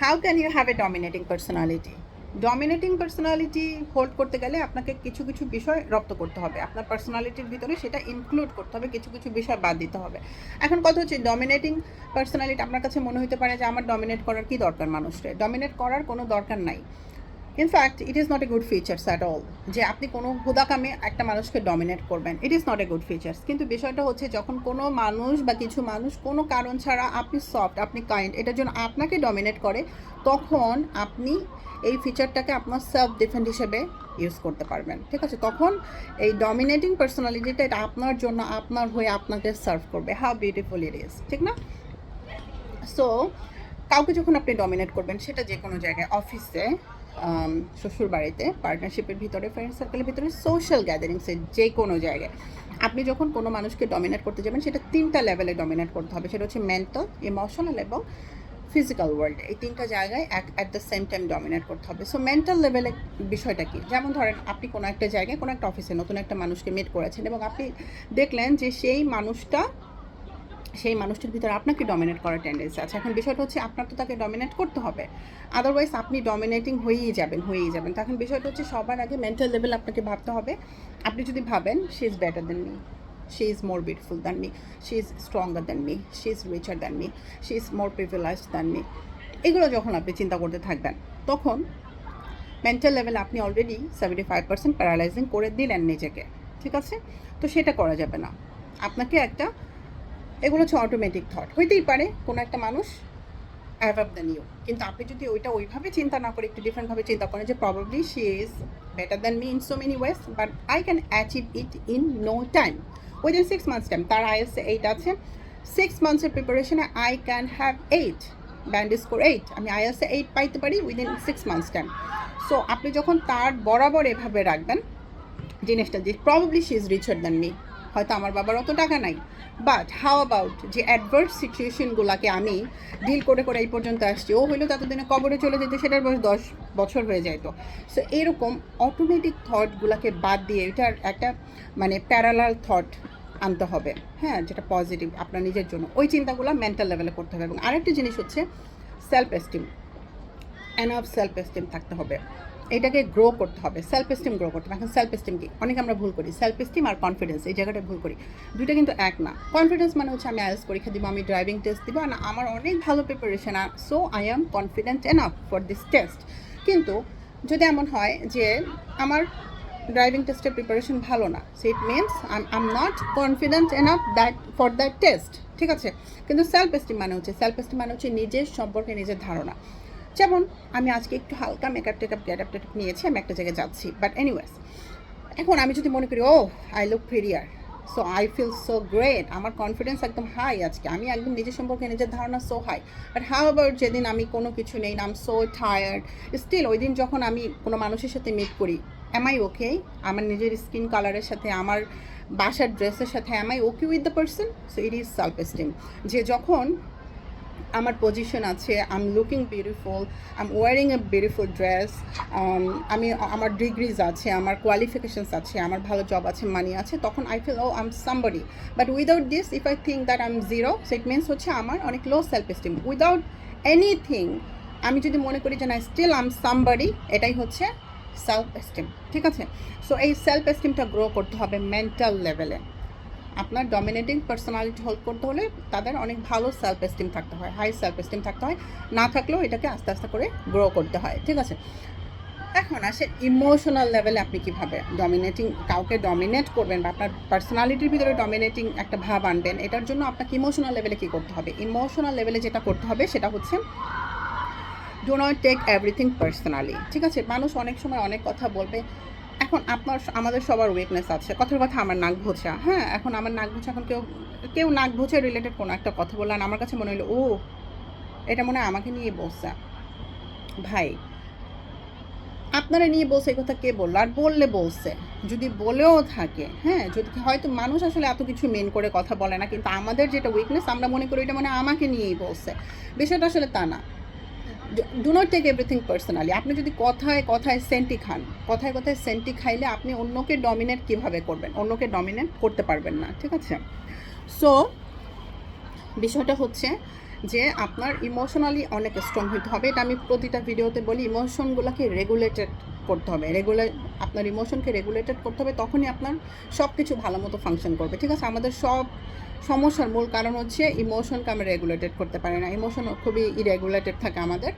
How can you have a dominating personality? Dominating personality hold করতে গেলে আপনাকে কিছু কিছু বিষয় রপ্ত করতে হবে, আপনার পার্সোনালিটির ভিতরে সেটা ইনক্লুড করতে হবে, কিছু কিছু বিষয় বাদ দিতে হবে। এখন কথা হচ্ছে ডমিনেটিং পার্সোনালিটি আপনার কাছে মনে হতে পারে যে আমার ডমিনেট করার কি দরকার, মানুষকে ডমিনেট করার কোনো দরকার নাই। In fact it is not a good features at all যে আপনি কোনো হুদাকামে একটা মানুষকে ডমিনেট করবেন, it is not a good features. কিন্তু বিষয়টা হচ্ছে যখন কোনো মানুষ বা কিছু মানুষ কোনো কারণ ছাড়া আপনি সফট, আপনি কাইন্ড, এটার জন্য আপনাকে ডমিনেট করে, তখন আপনি এই ফিচারটাকে আপনার সেলফ ডিফেন্স হিসেবে ইউজ করতে পারবেন। ঠিক আছে, তখন এই ডমিনেটিং পার্সোনালিটিটা এটা আপনার জন্য, আপনার হয়ে আপনাকে সার্ভ করবে। হাউ বিউটিফুল ইট ইজ, ঠিক না? সো কাউকে যখন আপনি ডমিনেট করবেন, সেটা যে কোনো জায়গায়, অফিসে, শ্বশুর বাড়িতে, পার্টনারশিপের ভিতরে, ফ্রেন্ড সার্কেলের ভিতরে, সোশ্যাল গ্যাদারিংসে, যে কোনো জায়গায় আপনি যখন কোনো মানুষকে ডমিনেট করতে যাবেন, সেটা 3টা লেভেলে ডমিনেট করতে হবে। সেটা হচ্ছে মেন্টাল, ইমোশনাল এবং ফিজিক্যাল ওয়ার্ল্ড। এই 3টা জায়গায় at the same time dominate করতে হবে। সো মেন্টাল লেভেলে বিষয়টা কি? যেমন ধরেন আপনি কোনো একটা জায়গায়, কোনো একটা অফিসে নতুন একটা মানুষকে মিট করেছেন এবং আপনি দেখলেন যে সেই মানুষটির ভিতরে আপনাকে ডমিনেট করার টেন্ডেন্সি আছে। এখন বিষয়টা হচ্ছে আপনার তো তাকে ডমিনেট করতে হবে, আদারওয়াইজ আপনি ডমিনেটিং হয়েই যাবেন। তখন বিষয়টা হচ্ছে সবার আগে মেন্টাল লেভেল আপনাকে ভাবতে হবে। আপনি যদি ভাবেন she is better than me, she is more beautiful than me, she is stronger than me, she is রিচার than me, she is more privileged than me, এগুলো যখন আপনি চিন্তা করতে থাকবেন, তখন মেন্টাল লেভেলে আপনি অলরেডি 75% প্যারালাইজিং করে দিলেন নিজেকে। ঠিক আছে, তো সেটা করা যাবে না। আপনাকে একটা, এগুলো হচ্ছে অটোমেটিক থট। হইতেই পারে কোনো একটা মানুষ অ্যাভাব দ্যান ইউ, কিন্তু আপনি যদি ওইটা ওইভাবে চিন্তা না করে একটু ডিফারেন্টভাবে চিন্তা করেন যে probably she is better than me in so many ways, but I can achieve it in no time, within 6 months time. তার IELTS 8 আছে, 6 months প্রিপারেশনে I can have 8 band score 8, আমি IELTS 8 পাইতে পারি উইদিন 6 months টাইম। সো আপনি যখন তার বরাবর এভাবে রাখবেন জিনিসটা, যে probably she is রিচার than me, হয়তো আমার বাবার অত টাকা নাই, বাট হাউ অ্যাবাউট যে অ্যাডভার্স সিচুয়েশনগুলোকে আমি ডিল করে করে এই পর্যন্ত আসছি, ও হইলো ততদিনে কবরে চলে যেতে, সেটার বয়স 10 বছর হয়ে যাইতো। সো এরকম অটোমেটিক থটগুলোকে বাদ দিয়ে এটার একটা মানে প্যারালাল থট আনতে হবে, হ্যাঁ, যেটা পজিটিভ আপনার নিজের জন্য, ওই চিন্তাগুলো মেন্টাল লেভেলে করতে হবে। এবং আরেকটা জিনিস হচ্ছে self esteem, enough self esteem থাকতে হবে, এটাকে গ্রো করতে হবে, সেলফ এস্টিম গ্রো করতে হবে। এখন সেলফ এস্টিম কি? অনেকে আমরা ভুল করি, সেলফ এস্টিম আর কনফিডেন্স এই জায়গাটা ভুল করি, দুইটা কিন্তু এক না। কনফিডেন্স মানে হচ্ছে আমি IELTS পরীক্ষা দিব, আমি ড্রাইভিং টেস্ট দিব, আর আমার অনেক ভালো preparation, so I am confident enough for this test. কিন্তু যদি এমন হয় যে আমার ড্রাইভিং টেস্টের প্রিপারেশন ভালো না, so it means I am not confident enough that for that test. ঠিক আছে, কিন্তু সেলফ এস্টিম মানে হচ্ছে নিজের সম্পর্কে নিজের ধারণা। যেমন আমি আজকে একটু হালকা মেকআপ টেকআপ গেটআপ নিয়েছি, আমি একটা জায়গায় যাচ্ছি, বাট এনিওয়েজ এখন আমি যদি মনে করি ও I look prettier, so I feel so great, আমার কনফিডেন্স একদম হাই, আজকে আমি একদম নিজের সম্পর্কে নিজের ধারণা so high. But how about যেদিন আমি কোনো কিছু নেই, I am so tired, still ওই দিন যখন আমি কোনো মানুষের সাথে মিট করি, অ্যাম আই ওকে? আমার নিজের স্কিন কালারের সাথে, আমার বাসার ড্রেসের সাথে am I okay with the person? So it is self esteem. যে যখন আমার পজিশন আছে, I am looking beautiful, I am wearing a beautiful dress, আমি আমার ডিগ্রিজ আছে, আমার কোয়ালিফিকেশনস আছে, আমার ভালো জব আছে, মানি আছে, তখন আই ফিল ও I am somebody. But without this if I think that I am zero, so it means হচ্ছে আমার অনেক low self esteem. Without anything আমি যদি মনে করি যে না স্টিল আই এম সামবডি, এটাই হচ্ছে সেলফ এস্টিম। ঠিক আছে, সো এই সেলফ এস্টিমটা গ্রো করতে হবে মেন্টাল লেভেলে। আপনার ডমিনেটিং পার্সোনালিটি হোল্ড করতে হলে তাদের অনেক ভালো সেলফ এস্টিম থাকতে হয়, হাই সেলফ এস্টিম থাকতে হয়, না থাকলেও এটাকে আস্তে আস্তে করে গ্রো করতে হয়। ঠিক আছে, এখন আসে ইমোশনাল লেভেলে আপনি কীভাবে কাউকে ডমিনেট করবেন বা আপনার পার্সোনালিটির ভিতরে ডমিনেটিং একটা ভাব আনবেন, এটার জন্য আপনাকে ইমোশনাল লেভেলে কী করতে হবে? ইমোশনাল লেভেলে যেটা করতে হবে সেটা হচ্ছে do not take everything personally. ঠিক আছে, মানুষ অনেক সময় অনেক কথা বলবে। এখন আমাদের সবার উইকনেস আছে, কথার কথা আমার নাক ভোঁচা, হ্যাঁ, এখন আমার নাক ভোঁচা, এখন কেউ কেউ নাক ভোঁচা রিলেটেড কোনো একটা কথা বললেন, আমার কাছে মনে হলো ও এটা মনে হয় আমাকে নিয়ে বলছে। ভাই, আপনারা নিয়ে বলছে, এই কথা কে বললো? আর বললে বলছে, যদি বলেও থাকে, হ্যাঁ, যদি হয়তো মানুষ আসলে এত কিছু মেন করে কথা বলে না, কিন্তু আমাদের যেটা উইকনেস আমরা মনে করি এটা মানে আমাকে নিয়েই বলছে, বিষয়টা আসলে তা না। Do not take everything personally. আপনি যদি কথায় কথায় সেন্টি খান, কথায় কথায় সেন্টি খাইলে আপনি অন্যকে ডমিনেট কীভাবে করবেন? অন্যকে ডমিনেট করতে পারবেন না। ঠিক আছে, সো বিষয়টা হচ্ছে যে আপনার ইমোশনালি অনেক স্ট্রং হতে হবে। এটা আমি প্রতিটা ভিডিওতে বলি, ইমোশনগুলোকে রেগুলেটেড করতে হবে। আপনার ইমোশনকে রেগুলেটেড করতে হবে, তখনই আপনার সব কিছু ভালো মতো ফাংশন করবে। ঠিক আছে, আমাদের সব সমস্যার মূল কারণ হচ্ছে ইমোশনকে আমরা রেগুলেটেড করতে পারি না। ইমোশন খুবই ইরেগুলেটেড থাকে আমাদের।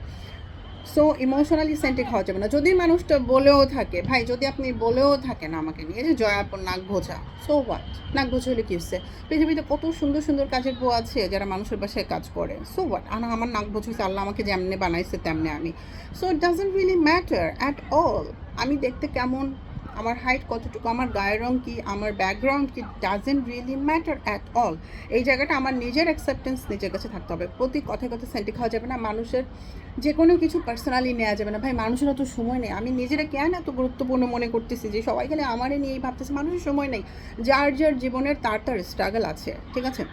সো ইমোশনালি সেন্টিক হওয়া যাবে না। যদি মানুষটা বলেও থাকে, ভাই যদি আপনি বলেও থাকেন আমাকে নিয়ে যে জয়াপুর নাক ভোজা, সো হোয়াট, নাক ভোজা হলে কী হচ্ছে? পৃথিবীতে কত সুন্দর সুন্দর কাজের বউ আছে যারা মানুষের বাসায় কাজ করে, সো হোয়াট? আমার নাক ভোজ হচ্ছে, আল্লাহ আমাকে যেমনি বানাইছে তেমনি আমি। So it doesn't really matter at all আমি দেখতে কেমন, আমার হাইট কতটুকু, আমার গায়ের রং কী, আমার ব্যাকগ্রাউন্ড কি, doesn't really matter at all. এই জায়গাটা আমার নিজের অ্যাকসেপ্টেন্স নিজের কাছে থাকতে হবে। প্রতি কথায় কথায় সেন্টিক হওয়া যাবে না। মানুষের যে কোনো কিছু পার্সোনালি নেওয়া যাবে না। ভাই মানুষের অত সময় নেই। আমি নিজেরা কেন এত গুরুত্বপূর্ণ মনে করতেছি যে সবাই গেলে আমারে নিয়েই ভাবতেছে? মানুষের সময় নেই। যার যার জীবনের তার স্ট্রাগল আছে, ঠিক আছে?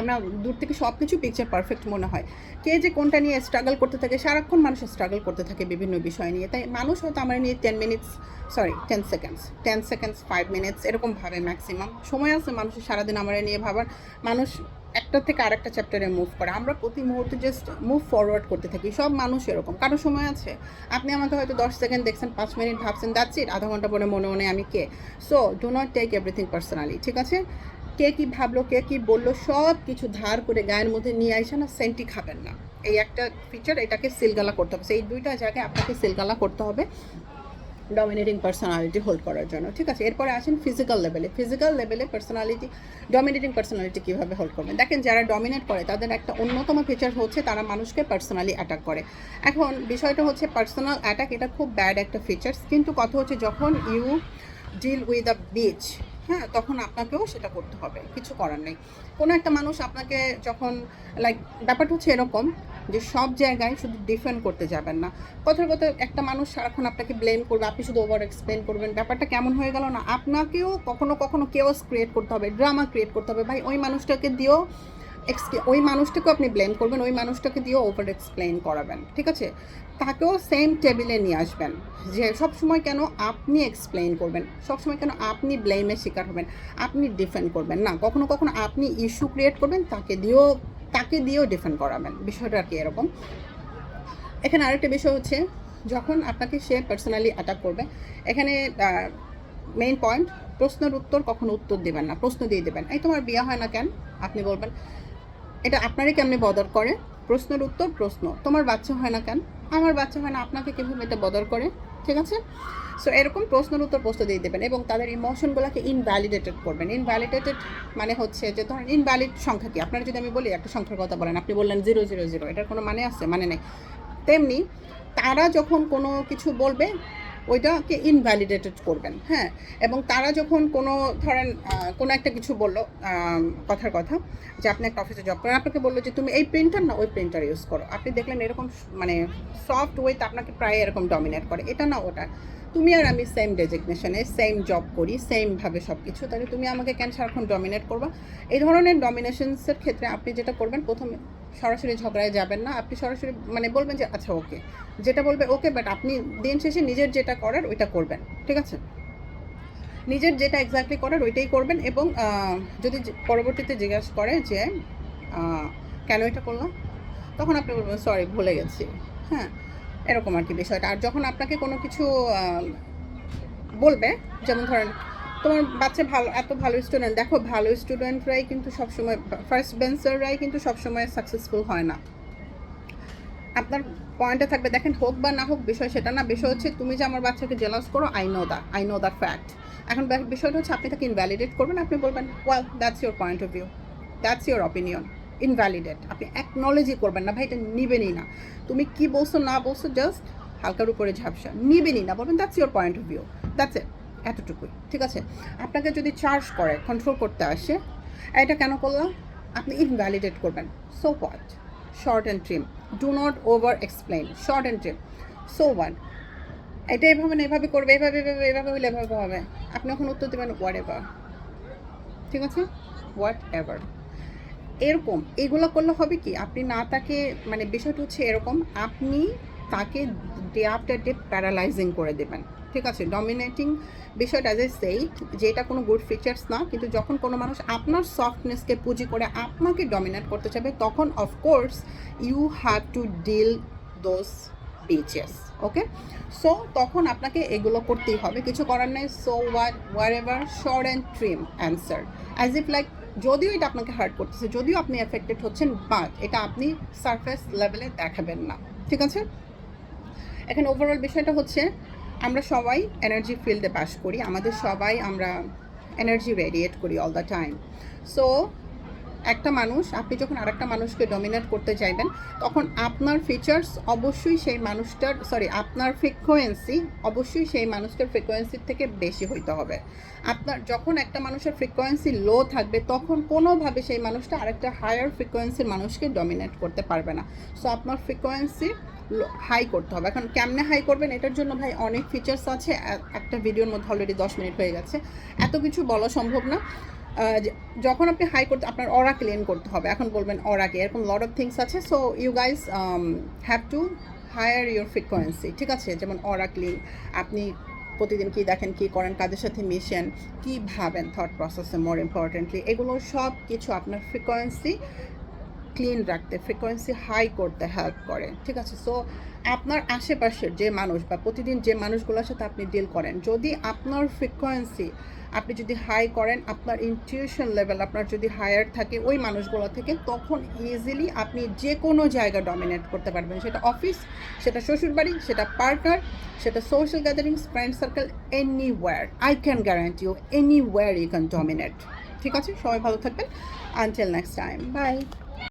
আমরা দূর থেকে সব কিছু পিকচার পারফেক্ট মনে হয়, কে যে কোনটা নিয়ে স্ট্রাগল করতে থাকে, সারাক্ষণ মানুষ স্ট্রাগল করতে থাকে বিভিন্ন বিষয় নিয়ে। তাই মানুষ হয়তো আমার নিয়ে 10 সেকেন্ডস 5 মিনিটস এরকম ভাবে ম্যাক্সিমাম সময় আছে মানুষের সারাদিন আমার নিয়ে ভাবার। মানুষ একটা থেকে আরেকটা চ্যাপ্টারে মুভ করে, আমরা প্রতি মুহূর্তে জাস্ট মুভ ফরওয়ার্ড করতে থাকি। সব মানুষ এরকম, কারো সময় আছে। আপনি আমাকে হয়তো 10 সেকেন্ড দেখছেন, 5 মিনিট ভাবছেন, দ্যাটস ইট। আধা ঘন্টা পরে মনে মনে আমি কে। So do not take everything personally, ঠিক আছে? কে কী ভাবলো, কে কী বললো, সব কিছু ধার করে গায়ের মধ্যে নিয়ে আসে না, সেন্টি খাবেন না। এই একটা ফিচার, এটাকে সিলগালা করতে হবে। এই দুইটা জায়গায় আপনাকে সিলগালা করতে হবে ডমিনেটিং পার্সোনালিটি হোল্ড করার জন্য, ঠিক আছে? এরপরে আসেন ফিজিক্যাল লেভেলে ডমিনেটিং পার্সোনালিটি কীভাবে হোল্ড করবেন। দেখেন, যারা ডমিনেট করে তাদের একটা অন্যতম ফিচার হচ্ছে তারা মানুষকে পার্সোনালি অ্যাটাক করে। এখন বিষয়টা হচ্ছে পার্সোনাল অ্যাটাক, এটা খুব ব্যাড একটা ফিচার্স, কিন্তু কথা হচ্ছে যখন you deal with a bitch, হ্যাঁ, তখন আপনাকেও সেটা করতে হবে, কিছু করার নেই। কোনো একটা মানুষ আপনাকে যখন ব্যাপারটা হচ্ছে এরকম যে সব জায়গায় শুধু ডিফেন্ড করতে যাবেন না। কথার কথা একটা মানুষ সারাক্ষণ আপনাকে ব্লেম করবে, আপনি শুধু ওভার এক্সপ্লেন করবেন, ব্যাপারটা কেমন হয়ে গেল না? আপনাকেও কখনো কখনো কেওস ক্রিয়েট করতে হবে, ড্রামা ক্রিয়েট করতে হবে। ভাই ওই মানুষটাকে দিয়েও ওই মানুষটাকেও আপনি ব্লেম করবেন, ওই মানুষটাকে দিয়েও ওভার এক্সপ্লেন করাবেন, ঠিক আছে? তাকেও সেম টেবিলে নিয়ে আসবেন, যে সবসময় কেন আপনি এক্সপ্লেন করবেন, সবসময় কেন আপনি ব্লেমের শিকার হবেন, আপনি ডিফেন্ড করবেন না। কখনো কখনো আপনি ইস্যু ক্রিয়েট করবেন, তাকে দিয়েও ডিফেন্ড করাবেন। বিষয়টা আর কি এরকম। এখানে আরেকটা বিষয় হচ্ছে, যখন আপনাকে সে পার্সোনালি অ্যাটাক করবে, এখানে মেইন পয়েন্ট, প্রশ্নের উত্তর কখনো উত্তর দেবেন না, প্রশ্ন দিয়ে দেবেন। এই তোমার বিয়ে হয় না কেন? আপনি বলবেন এটা আপনারই কেমনি বদর করে? প্রশ্নের উত্তর প্রশ্ন। তোমার বাচ্চা হয় না কেন? আমার বাচ্চা হয় না, আপনাকে কীভাবে এটা বদর করে? ঠিক আছে? সো এরকম প্রশ্নের উত্তর প্রশ্ন দিয়ে দেবেন এবং তাদের ইমোশনগুলোকে ইনভ্যালিডেটেড করবেন। ইনভ্যালিডেটেড মানে হচ্ছে যে ধরেন ইনভ্যালিড সংখ্যা কি, আপনার যদি আমি বলি একটা সংখ্যার কথা বলেন, আপনি বললেন 000, এটার কোনো মানে আছে? মানে নেই। তেমনি তারা যখন কোনো কিছু বলবে ওইটাকে ইনভ্যালিডেটেড করবেন, হ্যাঁ। এবং তারা যখন কোনো ধরেন কোনো একটা কিছু বললো, কথার কথা, যে আপনি একটা অফিসে জব করেন, আপনাকে বললো যে তুমি এই প্রিন্টার না ওই প্রিন্টার ইউজ করো, আপনি দেখলেন এরকম মানে সফট ওয়েতে আপনাকে প্রায় এরকম ডমিনেট করে, এটা না ওটা। তুমি আর আমি সেম ডেজিগনেশনে সেম জব করি, সেমভাবে সব কিছু, তাহলে তুমি আমাকে কেন সারাক্ষণ ডমিনেট করবা? এই ধরনের ডমিনেশনসের ক্ষেত্রে আপনি যেটা করবেন, প্রথমে সরাসরি ঝগড়ায় যাবেন না, আপনি সরাসরি মানে বলবেন যে আচ্ছা ওকে, যেটা বলবে ওকে, বাট আপনি দিন শেষে নিজের যেটা করার ওইটা করবেন, ঠিক আছে? নিজের যেটা এক্স্যাক্টলি করার ওইটাই করবেন। এবং যদি পরবর্তীতে জিজ্ঞাসা করে যে কেন এটা করলাম, তখন আপনি বলবেন সরি ভুলে গেছি, হ্যাঁ, এরকম আর কি বিষয়টা। আর যখন আপনাকে কোনো কিছু বলবে, যেমন ধরেন তোমার বাচ্চা এত ভালো স্টুডেন্ট, দেখো ভালো স্টুডেন্টরাই কিন্তু সবসময়, ফার্স্ট বেঞ্চাররাই কিন্তু সবসময় সাকসেসফুল হয় না। আপনার পয়েন্টে থাকবে, দেখেন হোক বা না হোক বিষয় সেটা না, বিষয় হচ্ছে তুমি যে আমার বাচ্চাকে জেলাস করো, আই নো দ্য ফ্যাক্ট। এখন বিষয়টা হচ্ছে আপনি তাকে ইনভ্যালিডেট করবেন, আপনি বলবেন well that's your point of view, that's your opinion, invalidate. আপনি অ্যাকনলেজই করবেন না, ভাই এটা নিবেনই না। তুমি কি বলছো না বলছো জাস্ট হালকার উপরে ঝাপসা, নিবেনই না, বলবেন that's your point of view, that's it, এতটুকুই, ঠিক আছে? আপনাকে যদি চার্জ করে, কন্ট্রোল করতে আসে, এটা কেন করলাম, আপনি ইনভ্যালিডেট করবেন। So what, short and trim, do not over explain, short and trim. So what, এটা এভাবে না এভাবে করবে, এভাবে হলে এভাবে হবে, আপনি এখন উত্তর দেবেন হোয়াট এভার, ঠিক আছে? হোয়াট এভার, এরকম এগুলো করলে হবে কি, আপনি না তাকে, মানে বিষয়টা হচ্ছে এরকম, আপনি তাকে ডে আফটার ডে প্যারালাইজিং করে দেবেন। ঠিক আছে, ডমিনেটিং বিষয়টা অ্যাজ এ সেই যে এটা কোনো গুড ফিচার্স না, কিন্তু যখন কোনো মানুষ আপনার সফটনেসকে পুঁজি করে আপনাকে ডমিনেট করতে চাবে তখন of course you have to deal those bitches. Okay, so তখন আপনাকে এগুলো করতেই হবে, কিছু করার নেই। So whatever short and trim answer as if like যদিও এটা আপনাকে হার্ট করতেছে, যদিও আপনি এফেক্টেড হচ্ছেন, বাট এটা আপনি সারফেস লেভেলে দেখাবেন না। ঠিক আছে, এখন ওভারঅল বিষয়টা হচ্ছে আমরা সবাই এনার্জি ফিল্ডে বাস করি, আমাদের সবাই আমরা এনার্জি রেডিয়েট করি অল দ্য টাইম। সো একটা মানুষ, আপনি যখন আরেকটা মানুষকে ডমিনেট করতে চাইবেন তখন আপনার ফিচার্স অবশ্যই সেই মানুষটার আপনার ফ্রিকোয়েন্সি অবশ্যই সেই মানুষটার ফ্রিকোয়েন্সির থেকে বেশি হইতে হবে। আপনার যখন একটা মানুষের ফ্রিকোয়েন্সি লো থাকবে তখন কোনোভাবে সেই মানুষটা আরেকটা হায়ার ফ্রিকোয়েন্সির মানুষকে ডমিনেট করতে পারবে না। সো আপনার ফ্রিকোয়েন্সি হাই করতে হবে। এখন কেমনে হাই করবেন এটার জন্য ভাই অনেক ফিচার্স আছে, একটা ভিডিওর মধ্যে অলরেডি 10 মিনিট হয়ে গেছে, এত কিছু বলা সম্ভব না। যখন আপনি হাই করতে আপনার অরা ক্লিন করতে হবে, এখন বলবেন অরাকে এরকম লট অফ থিংস আছে। So you guys have to higher your frequency. ঠিক আছে, যেমন অরা ক্লিন, আপনি প্রতিদিন কী দেখেন, কী করেন, কাদের সাথে মিশেন, কী ভাবেন, থট প্রসেসে মোর ইম্পর্টেন্টলি, এগুলো সব কিছু আপনার ফ্রিকোয়েন্সি ক্লিন রাখতে, ফ্রিকোয়েন্সি হাই করতে হেল্প করে। ঠিক আছে, সো আপনার আশেপাশের যে মানুষ বা প্রতিদিন যে মানুষগুলোর সাথে আপনি ডিল করেন, যদি আপনার ফ্রিকোয়েন্সি আপনি যদি হাই করেন, আপনার ইনটিউশন লেভেল আপনার যদি হায়ার থাকে ওই মানুষগুলো থেকে, তখন ইজিলি আপনি যে কোনো জায়গা ডমিনেট করতে পারবেন। সেটা অফিস, সেটা শ্বশুরবাড়ি, সেটা পার্টনার, সেটা social gatherings, friend circle, anywhere. I can guarantee you anywhere you can dominate. ঠিক আছে, সবাই ভালো থাকবেন, আনটিল নেক্সট টাইম, বাই।